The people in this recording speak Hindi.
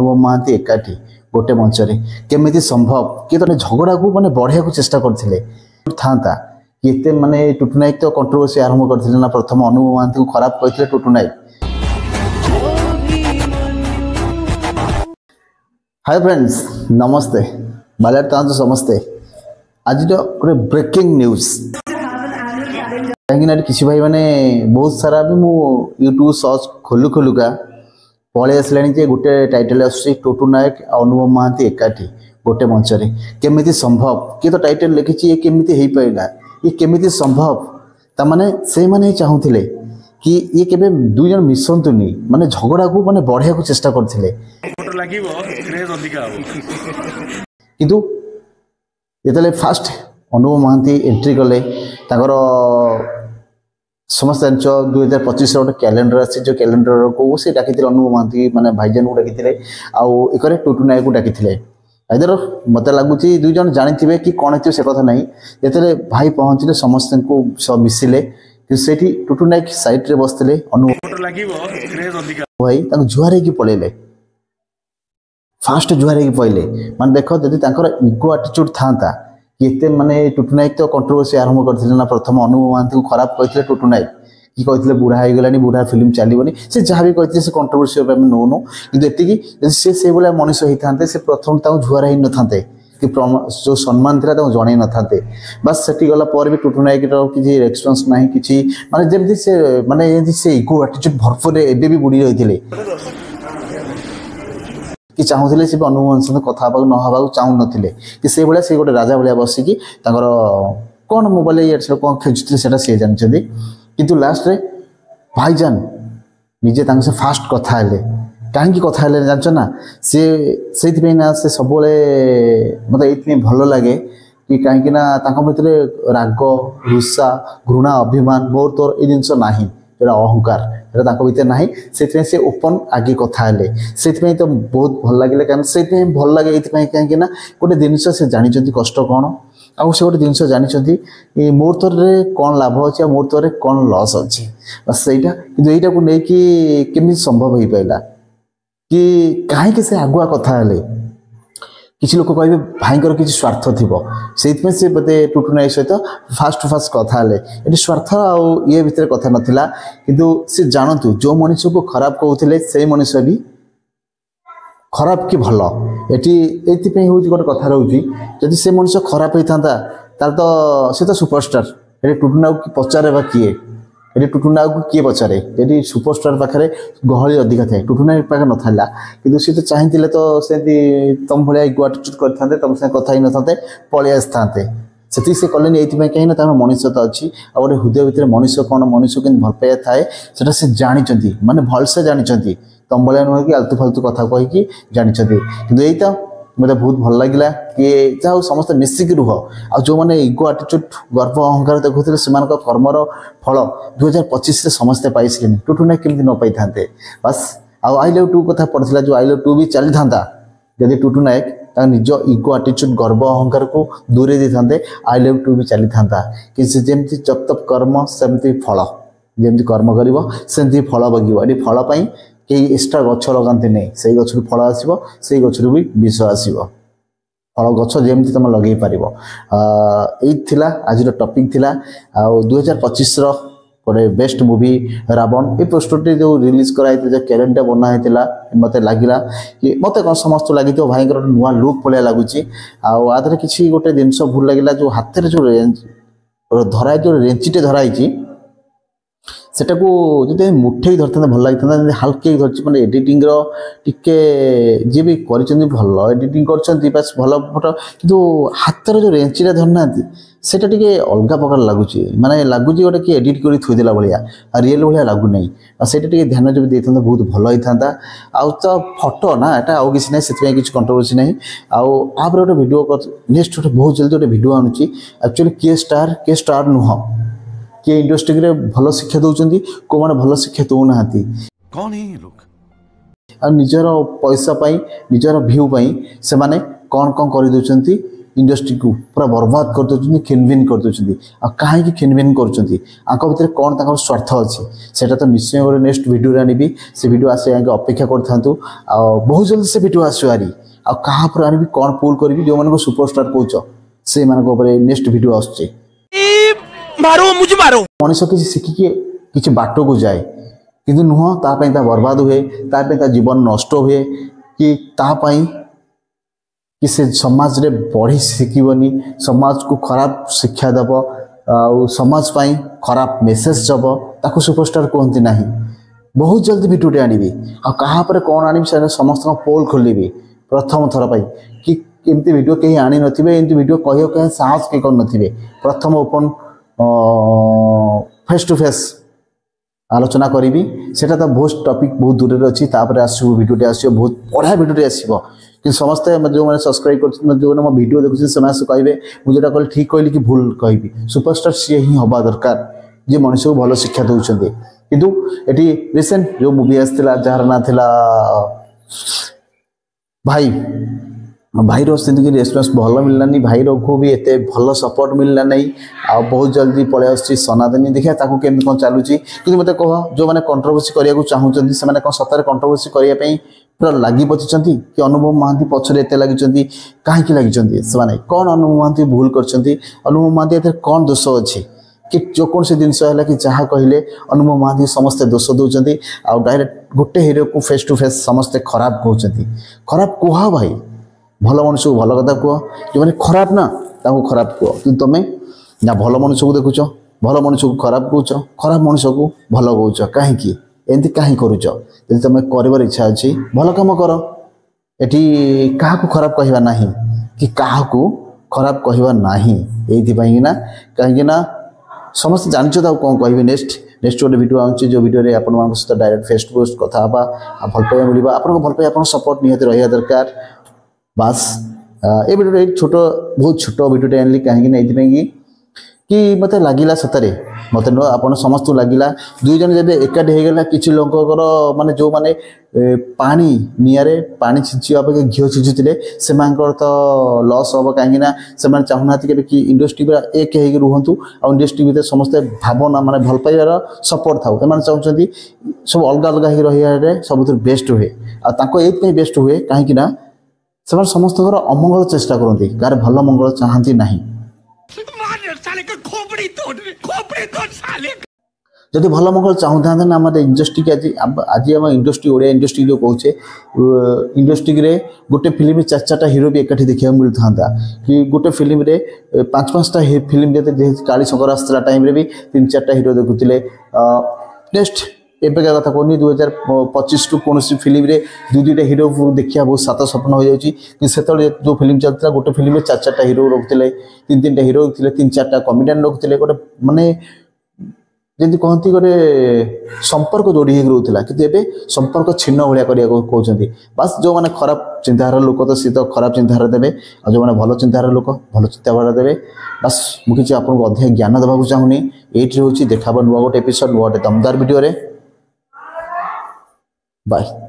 ଅନୁଭବ ମହାନ୍ତି ଏକାଠି गोटे मंच केमी संभव किए तो झगड़ा को माने बढ़िया को चेष्टा करते था कि माने टुटू नायक तो कंट्रोवर्सी आरंभ करते ना प्रथम अनुभव महांती को खराब कहते टुटू नायक। हाय फ्रेंड्स नमस्ते बाजार तो समस्ते आज गोटे ब्रेकिंग न्यूज कहीं किसी भाई मैंने बहुत सारा भी मु यूट्यूब सर्च खोलु खोलुका पलि आसलानी गोटे टाइटल टुटू नायक अनुभव महांती एकाठी गोटे मंच केमी संभव किए तो टाइटल लिखी ये केमी हो पारा ये केमी संभव ताने से मैंने चाहूले कि ये केबे दुई जन मिसंतुनी माने झगड़ा को माने बढ़िया को चेष्टा करथिले किंतु ये फास्ट अनुभव महांती एंट्री कले समस्त जान 2025 गोटे कैलेंडर आसी जो कैलेंडर को से डाकी अनुभव महांती माने भाईजान को डाकी आउ टुटू नायक को डाकी इधर मत लगुच दुई जन जानी कि कौन है से कथा नहीं जिते भाई पहुँचले समस्त को सब मिसिले से टुटू नायक साइड रे बसते अनुभव भाई जुआर हो पलैले फास्ट जुआर हो पड़े माने देख जदि इगो आटिट्यूड था ये माने टुटू नायक तो कंट्रोवर्सी आरंभ करते ना प्रथम अनुभव महांती को खराब कहते टुटू नायक कि कहते बुढ़ा हो गलानी बुढ़ा फिल्म चलनी से जहाँ भी कहते से कंट्रोवर्सी नौनु कि से भाया मनीष होता से प्रथम झुआर ही न था कि जो सम्मान था जन न था बस से गला भी टुटू नायक किसी रेस्पन्स ना कि माने जमी से माने से इगो आटिट्यूड भरपूर एबे भी बुड़ी रही कि चाहूले से अनुभव सहित कथा नहवा चाहू ना कि से भाया से गोटे राजा भाया बसिकी कौन मोबाइल ये कौन खेचुते सी जानते किंतु लास्ट रे भाईजान निजे से फास्ट कथा कहीं कथा जानच ना से ना से सब मत ये भल लगे कि कहीं भितर राग रुषा घृणा अभिमान मोर तोर ये जिनस ना जो अहंकार भर ना से ओपन आगे कथा से तो बहुत भल लगे कारण से भल लगे ये कहीं गोटे जिनस से जानते कष्ट कौन आउ से गोटे जिनस जानते मोर तोर कौन लाभ अच्छे मोर तोर कौन लस अच्छे बस सहीटा कि यहीटा को लेकिन केमी संभव हो पाला कि कहीं से आगुआ कथा किसी लोग कहे भाईकर किसी स्वार्थ थी से बोधे टुटू नायक सहित फास्ट फास्ट कथा ये स्वार्थ आउ ये भितर कथा नाला किंतु से जानतु जो मनीष को खराब कहते से मनीष भी खराब कि भल ये हूँ गोटे कथा रोचे जदि से मनीष खराब होता तो सी तो सुपरस्टार ये टुटू नायक पचारे किए ये टुटू नायक को किए पचारे ये सुपरस्टार पाखे गहली अधिका थाए टुटू नायक पाखे नाला कि सी तो चाहते तो से तुम भाया इगो आटिट्यूड करते तुम से कथा ही न था पलि आसते से कले कहीं मनीष तो अच्छी आ गए हृदय भितर मनीष कौन मनीष के भल पाइबा थाए से जानते माने भलसे जानते तुम भाया नुह कि आलतू फालतू कथा कहीकि जानते कि यही तो मतलब बहुत भल लगे कि जहाँ समस्त मिसिक रुह आ जो मैंने इगो आटिट्यूड गर्व अहंकार देखते से कर्मर फल 2025 समस्ते पाइले टुटू नायक केमी न पाई था बस आई लव टू कथा पड़ता जो आई लव टू भी चली था जदि टुटू नायक निज इगो आटिट्यूड गर्व अहंकार को दूरे दे था आई लव टू भी चली था कि जमी जब तब कर्म सेमती फल जमी कर्म कर फल बगिव ये फल कई एक्सट्रा गछ लगाते नहीं से गच फल आसो से गच भी विष आसो फल गछ जमी तुम लगे पार यही आज टपिक थिला 2025 गोटे बेस्ट मूवी रावण ये पोस्टर जो रिलीज कराई जो कैलेंडर बनाई मत लगे कि मत कौन समस्त लगी भाई नुआ लुक भाया लगुच आदि किसी गोटे जिनस भूल लगे जो हाथ में जो धरा जो रेंचिटे धराई सेटा को जो मुठे धरता भल लगी हल्के धरती मैंने एडिटिंग टिके जी भी भल एडिटिंग कर भल फोटो कि हाथ जो रेंचिटा धरना सेटा टिके अलग प्रकार लगुच माने लगुच गोटे कि एडिट कर थोदेला भाया रियल भाया लगुना से ध्यान जो देता बहुत भल होता आउ तो फोटो ना यहाँ आउ किसी ना से किसी कंट्रोवर्सी ना आप गोटे भिडियो नेक्स्ट गोटे बहुत जल्दी गोटे भिडियो आणुची एक्चुअली के स्टार नुह किए इंडस्ट्री रे भल शिक्षा दौरान को मैंने भल शिक्षा दौना कौन है ये लोग आ निजर पैसा पाई निजर भ्यू पाई से माने कौन कौन कर दौरान इंडस्ट्री को पूरा बर्बाद कर दउछन्ती खिनभिन कर दउछन्ती आ काहे कि खिनभिन करछन्ती आंक भितर कोन ताकर स्वार्थ अछि सेटा तो निश्चय गोटे नेक्स्ट वीडियो रे आनिबी से वीडियो आसे आगे अपेक्षा करथांतु आ बहुत जल्दी से वीडियो आसुआरी आ कहा पर आनिबी कोन पुल करबी जो मन को सुपरस्टार कहउछ से मन को ऊपर नेक्स्ट वीडियो आछे मारो मुझे मारो मनुष्य किसी शिखी के किसी बाटो को जाए किंतु नुह तापई ता बर्बाद हुए तापई ता जीवन नष्ट हुए कि तापई कि से समाज रे बढ़ी शिखिबनी समाज को खराब शिक्षा दब आ समाज पाई खराब मेसेज जब ताको सुपरस्टार कहते नहीं बहुत जल्दी वीडियो आनिबी आ कहा पर कौन आनिबी से समस्त पोल खोलिबी प्रथम थर पाई कि एमती वीडियो कहीं आनी नथिबे एमती वीडियो कहियो कहीं साहस के कर नथिबे प्रथम ओपन फेस टू फेस आलोचना करी सेटा तो बहुत टॉपिक बहुत दूर अच्छी आसो वीडियोटे आसो बहुत बढ़िया वीडियोटे आसो कि समस्ते जो मैंने सब्सक्राइब कर जो मो वीडियो देखुचे से कहे मुझे कहली ठीक कहली कि भूल कहि सुपरस्टार सी ही हवा दरकार जे मनुष्य को भल शिक्षा दौरान किंतु एटी रिसेंट जो मूवी आसला जार ना थिला भाई भाई जिंदगी रेस्पन्स भल मिललानी भाई को भी एत भल सपोर्ट मिलला नहीं आ बहुत जल्दी पलि आसी सनातनी देखिए ताकू केमती कौन चलुची कि मत कह जो मैंने कंट्रोवर्सी करने चाहूँगी से सतरे कंट्रोवर्सी करने पूरा लगी पचिंट कि अनुभव महांती पछरे एत लगी कहीं लगी से कौन अनुभव महांती भूल कर अनुभव महांती ए कौन दोष अच्छी कि जो कौन से जिनस है कि जहाँ कहले अनुभव महांती समस्ते दोष दौरान आउ डायरेक्ट गोटे हिरो को फेस टू फेस समस्ते खराब कहते खराब कह भाई भल मनुष्य को भल कथा कह जो मैंने खराब ना खराब कह कि तुम ना भल मनुष्य को देखुच भल मनुष्य को खराब कौच खराब मनुष्य को भल कौच कहीं एमती कहीं करुच यदि तुम कर इच्छा अच्छी भल कम कर एटी क्या खराब कहवा ना कि क्या खराब कहवा ना ये कहीं समस्त जानते कौन कह नेक्स्ट गोटे वीडियो आऊँच जो वीडियो आप सहित डायरेक्ट फेस टू फेस कथा भल पाइबा मिलवा आपको भल पाइबा सपोर्ट निहत रहा दरकार बास ये वीडियो छोट बहुत छोट वीडियो आनली कहीं कि मत लगिला सतरे मत नुह आप समस्त लगिला दुई जन जब एकाठी होगला किसी लोकर माने जो माने पानी निआरे पानी छिंचा अपेक्षा घी छिंचुते से तो लॉस हम कहीं से चाहूना कि इंडस्ट्री पूरा एक हो रुहतु आ इंडस्ट्री भर समस्ते भावना माने भल पाइबार सपोर्ट था एम चाहते सब अलग अलग हो रही सब बेस्ट हुए आते बेस्ट हुए कहीं से समस्त अमंगल चेष्टा करती गार भल मंगल चाहती ना जदि भल मंगल चाहूँ था ना आम इंडस्ट्री की आज आम इंडस्ट्री ओडिया इंडस्ट्री जो कहे इंडस्ट्री रे गोटे फिल्म चार चार्टा हिरो भी एकाठी देखा मिलता था कि गोटे फिल्म रे पांच पांचटा फिल्म काली शंकर आसला टाइम रे भी तीन चार्टा हिरो देखुले नेक्स्ट एबेका कथा कहनी 2025 टू कौन फिल्म रे दुईटा हिरो देखा बहुत सात सपन हो जाए जो फिल्म चलता गोटे फिल्म में चार चार्टा हिरो रखुले तीन तीन हिरो रखुले तीन चार्टा कमेडियन रखुले गोटे माने जमी कहती गोटे संपर्क जोड़ी हो रोला कि संपर्क छिन्न भाया कहते बास जो मैंने खराब चिंताधार लोक तो सी तो खराब चिंताधारा देवे और जो मैंने भल चिंताधार लोक भल चिंताधारा देवे बास मुझे आपको अधिक ज्ञान देवाक चाहूनी ये हूँ देखा नुआ गोटे एपिसोड नुआ गोटे दमदार वीडियो रे बाय।